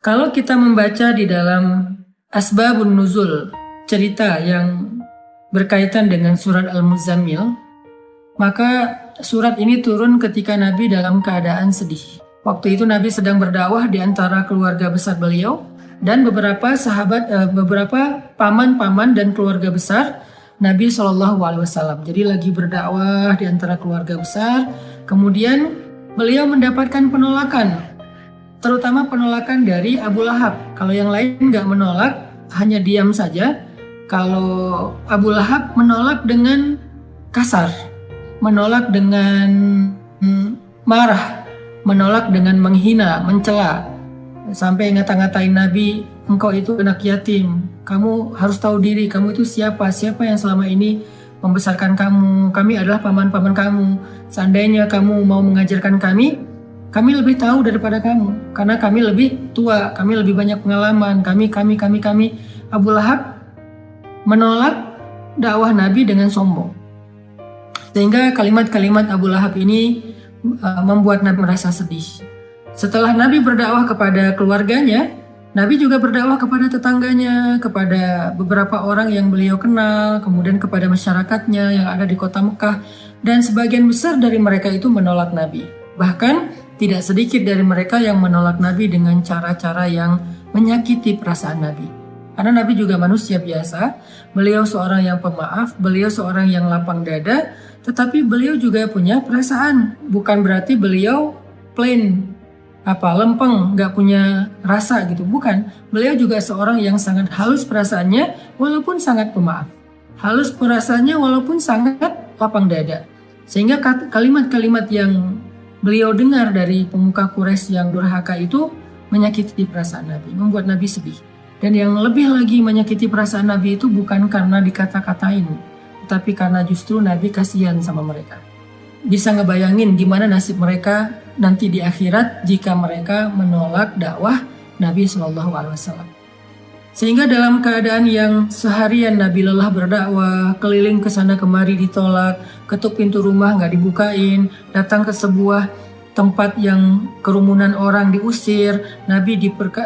Kalau kita membaca di dalam Asbabun Nuzul, cerita yang berkaitan dengan surat Al-Muzammil, maka surat ini turun ketika Nabi dalam keadaan sedih. Waktu itu Nabi sedang berdakwah di antara keluarga besar beliau dan beberapa paman-paman dan keluarga besar Nabi SAW. Jadi lagi berdakwah di antara keluarga besar, kemudian beliau mendapatkan penolakan, terutama penolakan dari Abu Lahab. Kalau yang lain nggak menolak, hanya diam saja. Kalau Abu Lahab menolak dengan kasar, menolak dengan marah, menolak dengan menghina, mencela, sampai ngata-ngatain Nabi, engkau itu anak yatim, kamu harus tahu diri, kamu itu siapa yang selama ini membesarkan kamu, kami adalah paman-paman kamu, seandainya kamu mau mengajarkan kami lebih tahu daripada kamu, karena kami lebih tua, kami lebih banyak pengalaman, kami. Abu Lahab menolak dakwah Nabi dengan sombong. Sehingga kalimat-kalimat Abu Lahab ini membuat Nabi merasa sedih. Setelah Nabi berdakwah kepada keluarganya, Nabi juga berdakwah kepada tetangganya, kepada beberapa orang yang beliau kenal, kemudian kepada masyarakatnya yang ada di kota Mekah, dan sebagian besar dari mereka itu menolak Nabi. Bahkan tidak sedikit dari mereka yang menolak Nabi dengan cara-cara yang menyakiti perasaan Nabi. Karena Nabi juga manusia biasa, beliau seorang yang pemaaf, beliau seorang yang lapang dada, tetapi beliau juga punya perasaan. Bukan berarti beliau plain, lempeng, nggak punya rasa gitu. Bukan, beliau juga seorang yang sangat halus perasaannya walaupun sangat pemaaf. Halus perasaannya walaupun sangat lapang dada. Sehingga kalimat-kalimat yang beliau dengar dari pemuka Quraisy yang durhaka itu menyakiti perasaan Nabi, membuat Nabi sedih. Dan yang lebih lagi menyakiti perasaan Nabi itu bukan karena dikata-katain, tapi karena justru Nabi kasihan sama mereka. Bisa ngebayangin gimana nasib mereka nanti di akhirat jika mereka menolak dakwah Nabi SAW. Sehingga dalam keadaan yang seharian Nabi lelah berdakwah, keliling ke sana kemari ditolak, ketuk pintu rumah nggak dibukain, datang ke sebuah tempat yang kerumunan orang diusir, Nabi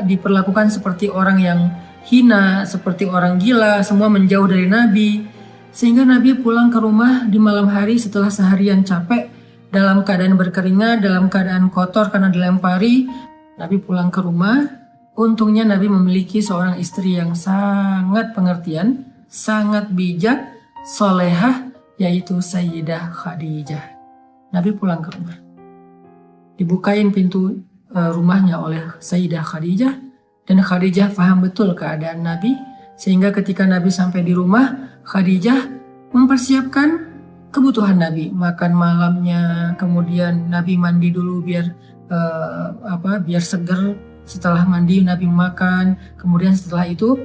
diperlakukan seperti orang yang hina, seperti orang gila, semua menjauh dari Nabi. Sehingga Nabi pulang ke rumah di malam hari setelah seharian capek, dalam keadaan berkeringat, dalam keadaan kotor karena dilempari. Nabi pulang ke rumah, untungnya Nabi memiliki seorang istri yang sangat pengertian, sangat bijak, solehah, yaitu Sayyidah Khadijah. Nabi pulang ke rumah, dibukain pintu rumahnya oleh Sayyidah Khadijah, dan Khadijah paham betul keadaan Nabi, sehingga ketika Nabi sampai di rumah, Khadijah mempersiapkan kebutuhan Nabi, makan malamnya, kemudian Nabi mandi dulu biar seger. Setelah mandi Nabi makan, kemudian setelah itu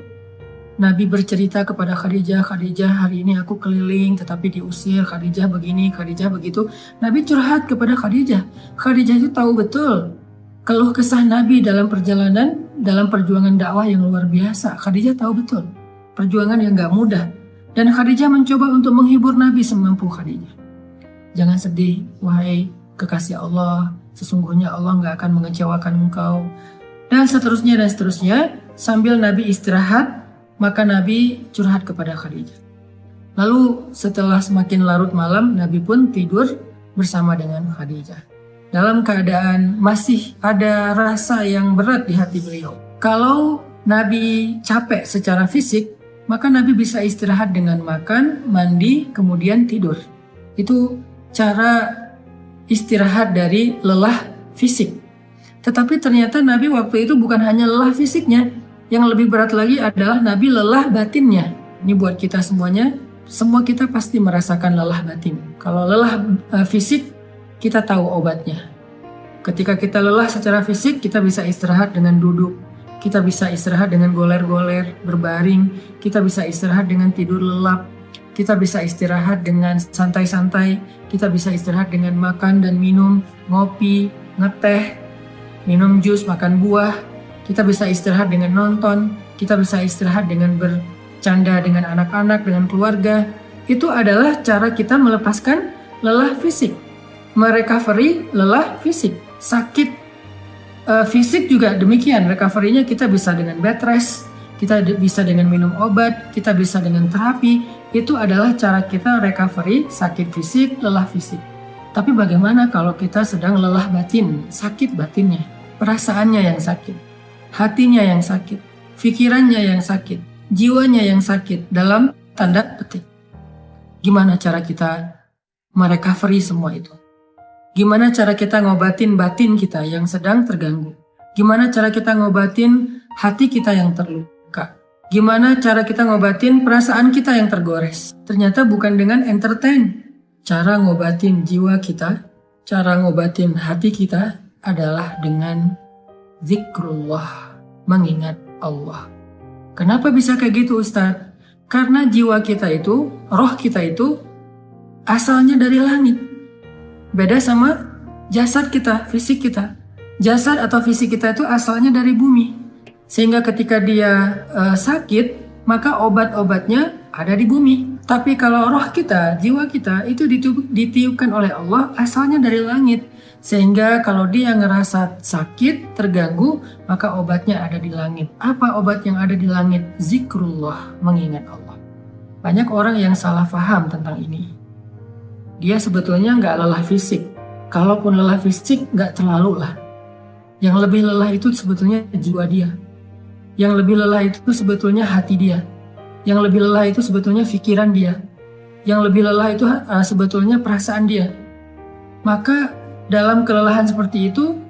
Nabi bercerita kepada Khadijah, Khadijah hari ini aku keliling tetapi diusir, Khadijah begini, Khadijah begitu. Nabi curhat kepada Khadijah. Khadijah itu tahu betul keluh kesah Nabi dalam perjalanan, dalam perjuangan dakwah yang luar biasa. Khadijah tahu betul perjuangan yang gak mudah. Dan Khadijah mencoba untuk menghibur Nabi semampu Khadijah. Jangan sedih, wahai kekasih Allah, sesungguhnya Allah gak akan mengecewakan engkau. Dan seterusnya. Sambil Nabi istirahat, maka Nabi curhat kepada Khadijah. Lalu setelah semakin larut malam, Nabi pun tidur bersama dengan Khadijah. Dalam keadaan masih ada rasa yang berat di hati beliau. Kalau Nabi capek secara fisik, maka Nabi bisa istirahat dengan makan, mandi, kemudian tidur. Itu cara istirahat dari lelah fisik. Tetapi ternyata Nabi waktu itu bukan hanya lelah fisiknya, yang lebih berat lagi adalah Nabi lelah batinnya. Ini buat kita semuanya, semua kita pasti merasakan lelah batin. Kalau lelah fisik, kita tahu obatnya. Ketika kita lelah secara fisik, kita bisa istirahat dengan duduk, kita bisa istirahat dengan goler-goler, berbaring, kita bisa istirahat dengan tidur lelap, kita bisa istirahat dengan santai-santai, kita bisa istirahat dengan makan dan minum, ngopi, ngeteh, minum jus, makan buah. Kita bisa istirahat dengan nonton, kita bisa istirahat dengan bercanda dengan anak-anak, dengan keluarga. Itu adalah cara kita melepaskan lelah fisik, merecovery lelah fisik. Sakit Fisik juga demikian, recovery-nya kita bisa dengan bed rest, kita bisa dengan minum obat, kita bisa dengan terapi. Itu adalah cara kita recovery sakit fisik, lelah fisik. Tapi bagaimana kalau kita sedang lelah batin, sakit batinnya, perasaannya yang sakit, hatinya yang sakit, pikirannya yang sakit, jiwanya yang sakit, dalam tanda petik. Gimana cara kita merecovery semua itu? Gimana cara kita ngobatin batin kita yang sedang terganggu? Gimana cara kita ngobatin hati kita yang terluka? Gimana cara kita ngobatin perasaan kita yang tergores? Ternyata bukan dengan entertain. Cara ngobatin jiwa kita, cara ngobatin hati kita adalah dengan zikrullah, mengingat Allah. Kenapa bisa kayak gitu, Ustadz? Karena jiwa kita itu, roh kita itu asalnya dari langit. Beda sama jasad kita, fisik kita. Jasad atau fisik kita itu asalnya dari bumi. Sehingga ketika dia sakit, maka obat-obatnya ada di bumi. Tapi kalau roh kita, jiwa kita itu ditiupkan oleh Allah asalnya dari langit. Sehingga kalau dia ngerasa sakit, terganggu, maka obatnya ada di langit. Apa obat yang ada di langit? Zikrullah, mengingat Allah. Banyak orang yang salah paham tentang ini. Dia sebetulnya nggak lelah fisik. Kalaupun lelah fisik, nggak terlalu lah. Yang lebih lelah itu sebetulnya jiwa dia. Yang lebih lelah itu sebetulnya hati dia. Yang lebih lelah itu sebetulnya pikiran dia. Yang lebih lelah itu sebetulnya perasaan dia. Maka dalam kelelahan seperti itu,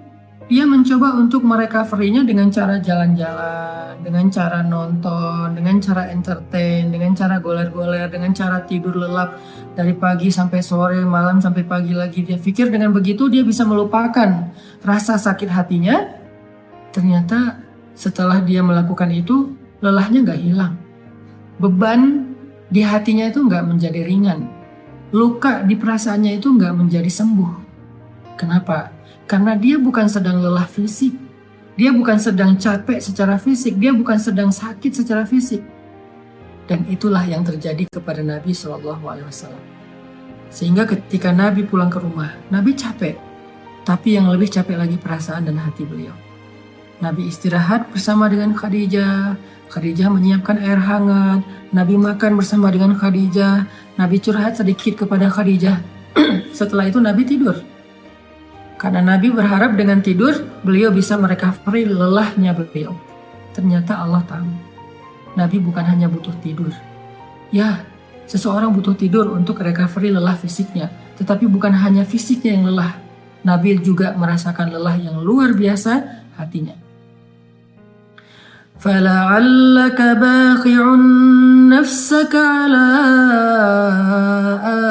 dia mencoba untuk merecovery-nya dengan cara jalan-jalan, dengan cara nonton, dengan cara entertain, dengan cara goler-goler, dengan cara tidur lelap dari pagi sampai sore, malam sampai pagi lagi. Dia pikir dengan begitu dia bisa melupakan rasa sakit hatinya. Ternyata setelah dia melakukan itu, lelahnya gak hilang. Beban di hatinya itu gak menjadi ringan. Luka di perasaannya itu gak menjadi sembuh. Kenapa? Karena dia bukan sedang lelah fisik, dia bukan sedang capek secara fisik, dia bukan sedang sakit secara fisik. Dan itulah yang terjadi kepada Nabi SAW. Sehingga ketika Nabi pulang ke rumah, Nabi capek, tapi yang lebih capek lagi perasaan dan hati beliau. Nabi istirahat bersama dengan Khadijah, Khadijah menyiapkan air hangat, Nabi makan bersama dengan Khadijah, Nabi curhat sedikit kepada Khadijah. Setelah itu Nabi tidur. Karena Nabi berharap dengan tidur, beliau bisa merecovery lelahnya beliau. Ternyata Allah tahu, Nabi bukan hanya butuh tidur. Ya, seseorang butuh tidur untuk recovery lelah fisiknya. Tetapi bukan hanya fisiknya yang lelah. Nabi juga merasakan lelah yang luar biasa hatinya. فَلَعَلَّكَ بَاخِعٌ نَفْسَكَ عَلَىٰ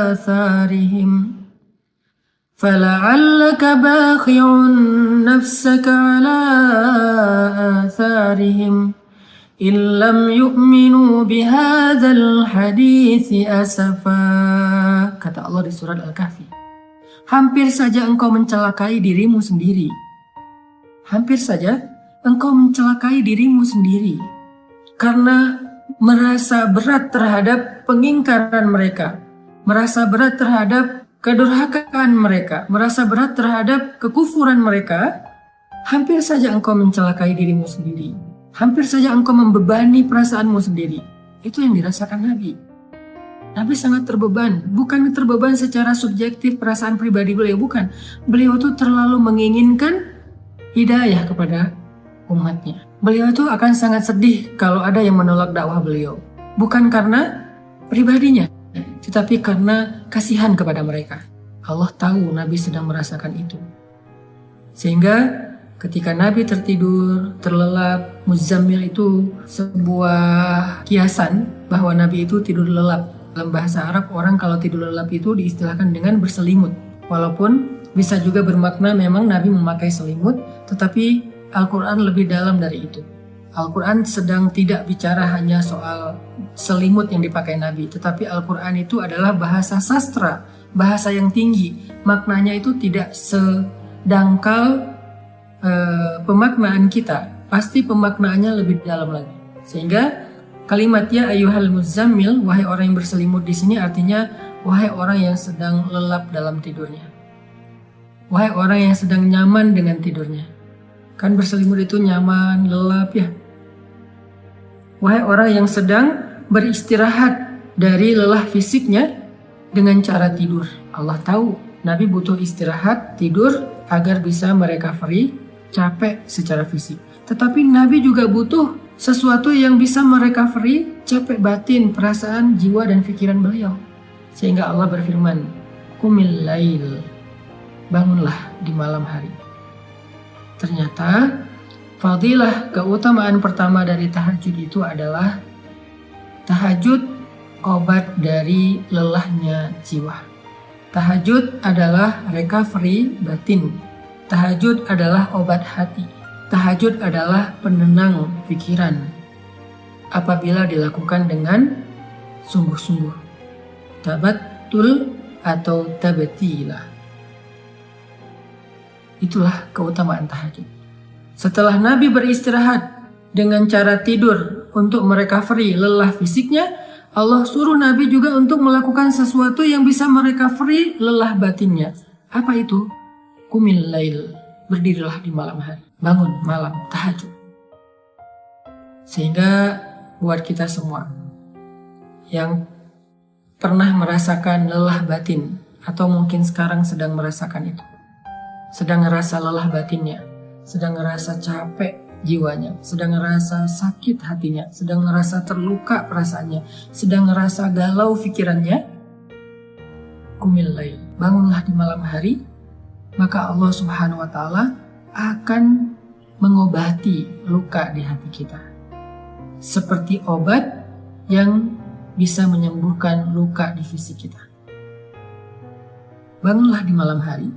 آثَارِهِمْ فَلَعَلَّكَ بَاخِعٌ نَفْسَكَ عَلَىٰ آثَارِهِمْ إِن لَّمْ يُؤْمِنُوا بِهَٰذَا الْحَدِيثِ أَسَفًا. Kata Allah di surat Al-Kahfi. Hampir saja engkau mencelakai dirimu sendiri. Hampir saja engkau mencelakai dirimu sendiri. Karena merasa berat terhadap pengingkaran mereka. Merasa berat terhadap kedurhakaan mereka, merasa berat terhadap kekufuran mereka, hampir saja engkau mencelakai dirimu sendiri. Hampir saja engkau membebani perasaanmu sendiri. Itu yang dirasakan Nabi. Nabi sangat terbeban. Bukan terbeban secara subjektif perasaan pribadi beliau, bukan. Beliau itu terlalu menginginkan hidayah kepada umatnya. Beliau itu akan sangat sedih kalau ada yang menolak dakwah beliau. Bukan karena pribadinya, tetapi karena kasihan kepada mereka. Allah tahu Nabi sedang merasakan itu. Sehingga ketika Nabi tertidur, terlelap, Muzammil itu sebuah kiasan bahwa Nabi itu tidur lelap. Dalam bahasa Arab, orang kalau tidur lelap itu diistilahkan dengan berselimut. Walaupun bisa juga bermakna memang Nabi memakai selimut, tetapi Al-Quran lebih dalam dari itu. Al-Quran sedang tidak bicara hanya soal selimut yang dipakai Nabi, tetapi Al-Quran itu adalah bahasa sastra, bahasa yang tinggi. Maknanya itu tidak sedangkal pemaknaan kita, pasti pemaknaannya lebih dalam lagi. Sehingga kalimatnya ayyuhal muzammil, wahai orang yang berselimut di sini artinya wahai orang yang sedang lelap dalam tidurnya. Wahai orang yang sedang nyaman dengan tidurnya. Kan berselimut itu nyaman, lelap ya. Wahai orang yang sedang beristirahat dari lelah fisiknya dengan cara tidur. Allah tahu Nabi butuh istirahat, tidur agar bisa merecovery capek secara fisik. Tetapi Nabi juga butuh sesuatu yang bisa merecovery capek batin, perasaan, jiwa, dan pikiran beliau. Sehingga Allah berfirman, Qumil lail, bangunlah di malam hari. Ternyata fadilah keutamaan pertama dari tahajud itu adalah tahajud obat dari lelahnya jiwa. Tahajud adalah recovery batin. Tahajud adalah obat hati. Tahajud adalah penenang pikiran apabila dilakukan dengan sungguh-sungguh. Tabattul atau tabatilah. Itulah keutamaan tahajud. Setelah Nabi beristirahat dengan cara tidur untuk merecovery lelah fisiknya, Allah suruh Nabi juga untuk melakukan sesuatu yang bisa merecovery lelah batinnya. Apa itu? Qumil lail, berdirilah di malam hari. Bangun malam, tahajud. Sehingga buat kita semua yang pernah merasakan lelah batin, atau mungkin sekarang sedang merasakan itu, sedang ngerasa lelah batinnya, sedang ngerasa capek jiwanya, sedang ngerasa sakit hatinya, sedang ngerasa terluka perasaannya, sedang ngerasa galau pikirannya, qumil lail, bangunlah di malam hari, maka Allah Subhanahu wa Ta'ala akan mengobati luka di hati kita, seperti obat yang bisa menyembuhkan luka di fisik kita. Bangunlah di malam hari,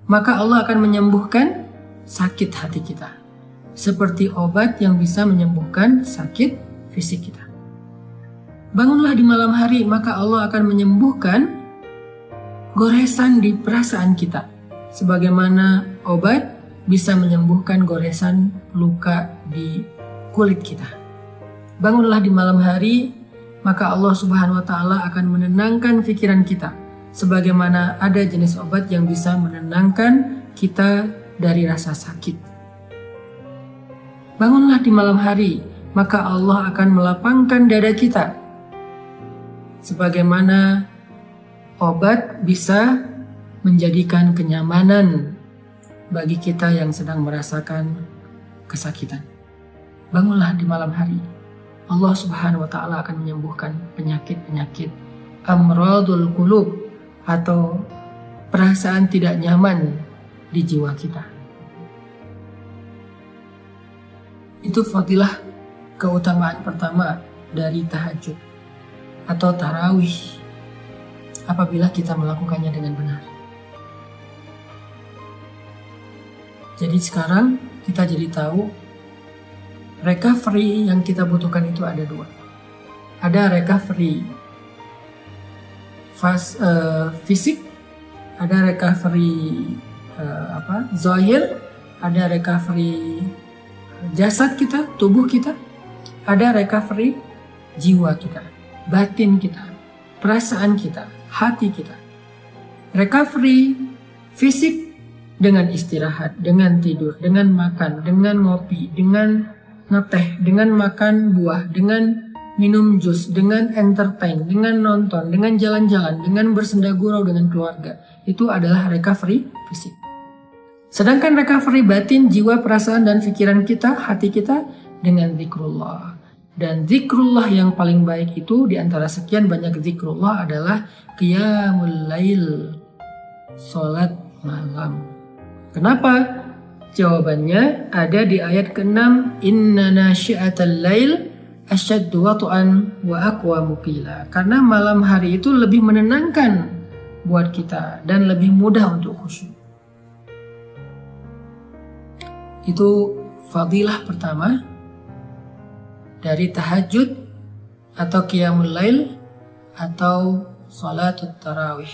maka Allah akan menyembuhkan sakit hati kita, seperti obat yang bisa menyembuhkan sakit fisik kita. Bangunlah di malam hari, maka Allah akan menyembuhkan goresan di perasaan kita, sebagaimana obat bisa menyembuhkan goresan luka di kulit kita. Bangunlah di malam hari, maka Allah Subhanahu wa Ta'ala akan menenangkan pikiran kita, sebagaimana ada jenis obat yang bisa menenangkan kita dari rasa sakit. Bangunlah di malam hari, maka Allah akan melapangkan dada kita, sebagaimana obat bisa menjadikan kenyamanan bagi kita yang sedang merasakan kesakitan. Bangunlah di malam hari, Allah Subhanahu wa Ta'ala akan menyembuhkan penyakit-penyakit amradul qulub, atau perasaan tidak nyaman di jiwa kita. Itu fadilah keutamaan pertama dari tahajud atau tarawih apabila kita melakukannya dengan benar. Jadi sekarang kita jadi tahu recovery yang kita butuhkan itu ada dua. Ada recovery fisik, ada recovery zahir, ada recovery jasad kita, tubuh kita, ada recovery jiwa kita, batin kita, perasaan kita, hati kita. Recovery fisik dengan istirahat, dengan tidur, dengan makan, dengan ngopi, dengan ngeteh, dengan makan buah, dengan minum jus, dengan entertain, dengan nonton, dengan jalan-jalan, dengan bersenda gurau dengan keluarga. Itu adalah recovery fisik. Sedangkan recovery batin, jiwa, perasaan, dan pikiran kita, hati kita, dengan zikrullah. Dan zikrullah yang paling baik itu di antara sekian banyak zikrullah adalah qiyamul lail, salat malam. Kenapa? Jawabannya ada di ayat ke-6, inna nasyi'atal lail asyaddu wat'an wa aqwamu qila. Karena malam hari itu lebih menenangkan buat kita dan lebih mudah untuk khusyuk. Itu fadilah pertama dari tahajud atau qiyamul lail atau salat tarawih.